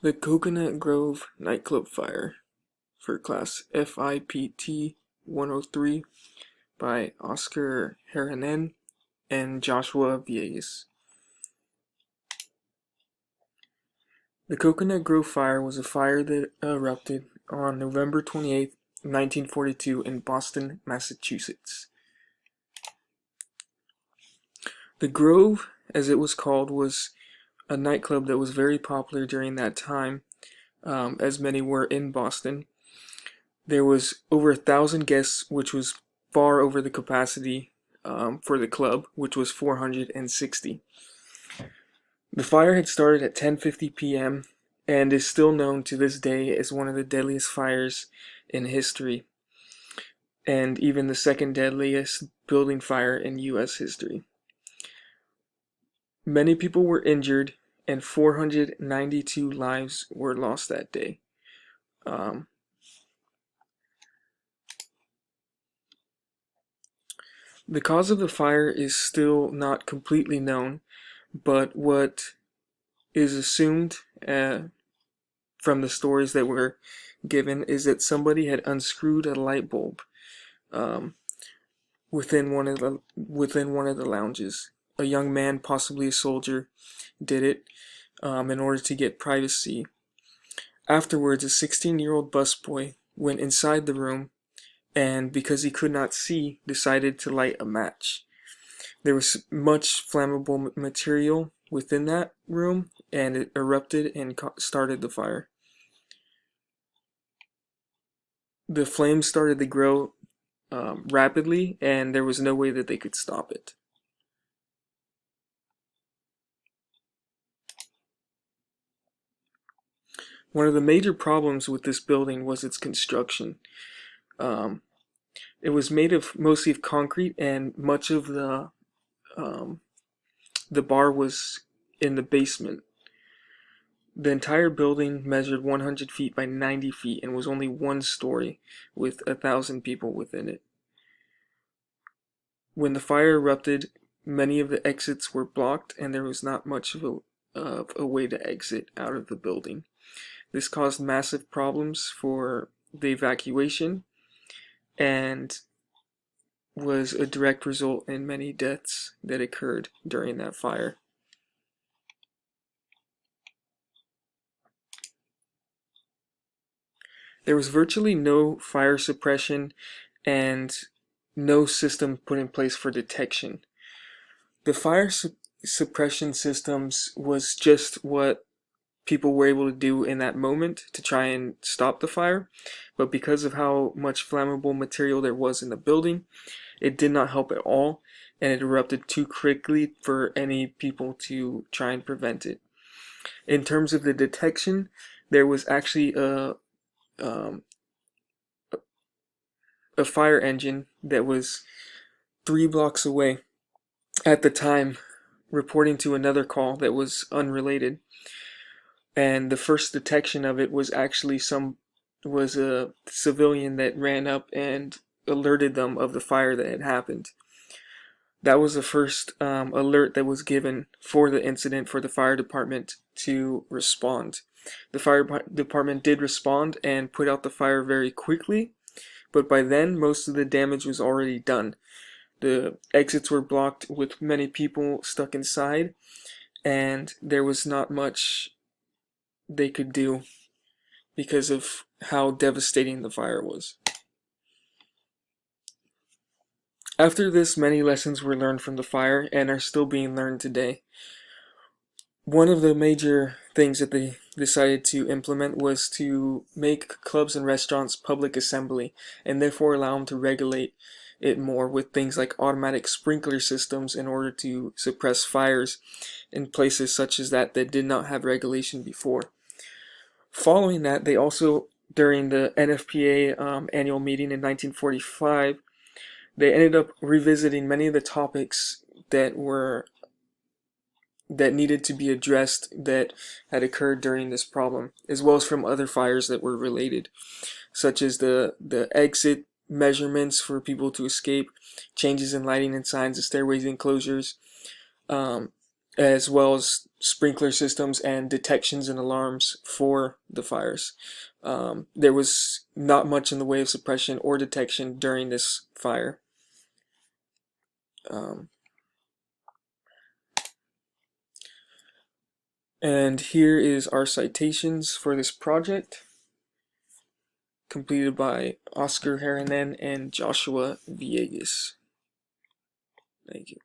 The Coconut Grove nightclub fire for class FIPT 103 by Oskar Herranen and Joshua Villegas. The Coconut Grove fire was a fire that erupted on November 28, 1942 in Boston, Massachusetts. The Grove, as it was called, was a nightclub that was very popular during that time, as many were in Boston. There was over 1,000 guests, which was far over the capacity for the club, which was 460. The fire had started at 10:50 p.m. and is still known to this day as one of the deadliest fires in history, and even the second deadliest building fire in U.S. history. Many people were injured, and 492 lives were lost that day. The cause of the fire is still not completely known, but what is assumed from the stories that were given is that somebody had unscrewed a light bulb within one of the lounges. A young man, possibly a soldier, did it in order to get privacy. Afterwards, a 16-year-old busboy went inside the room and, because he could not see, decided to light a match. There was much flammable material within that room, and it erupted and started the fire. The flames started to grow rapidly, and there was no way that they could stop it. One of the major problems with this building was its construction. It was made of mostly of concrete, and much of the bar was in the basement. The entire building measured 100 feet by 90 feet and was only one story with 1,000 people within it. When the fire erupted, many of the exits were blocked, and there was not much of a way to exit out of the building. This caused massive problems for the evacuation and was a direct result in many deaths that occurred during that fire. There was virtually no fire suppression and no system put in place for detection. The fire suppression systems was just what people were able to do in that moment to try and stop the fire, but because of how much flammable material there was in the building, it did not help at all, and it erupted too quickly for any people to try and prevent it. In terms of the detection, there was actually a fire engine that was 3 blocks away at the time, reporting to another call that was unrelated. And the first detection of it was actually was a civilian that ran up and alerted them of the fire that had happened. That was the first alert that was given for the incident for the fire department to respond. The fire department did respond and put out the fire very quickly, but by then most of the damage was already done. The exits were blocked with many people stuck inside, and there was not much they could do because of how devastating the fire was. After this, many lessons were learned from the fire and are still being learned today. One of the major things that they decided to implement was to make clubs and restaurants public assembly, and therefore allow them to regulate it more with things like automatic sprinkler systems in order to suppress fires in places such as that did not have regulation before. Following that, they also, during the NFPA annual meeting in 1945, they ended up revisiting many of the topics that needed to be addressed that had occurred during this problem, as well as from other fires that were related, such as the exit measurements for people to escape, changes in lighting and signs, the stairways enclosures, as well as sprinkler systems and detections and alarms for the fires. There was not much in the way of suppression or detection during this fire. And here is our citations for this project, completed by Oskar Herranen and Joshua Villegas. Thank you.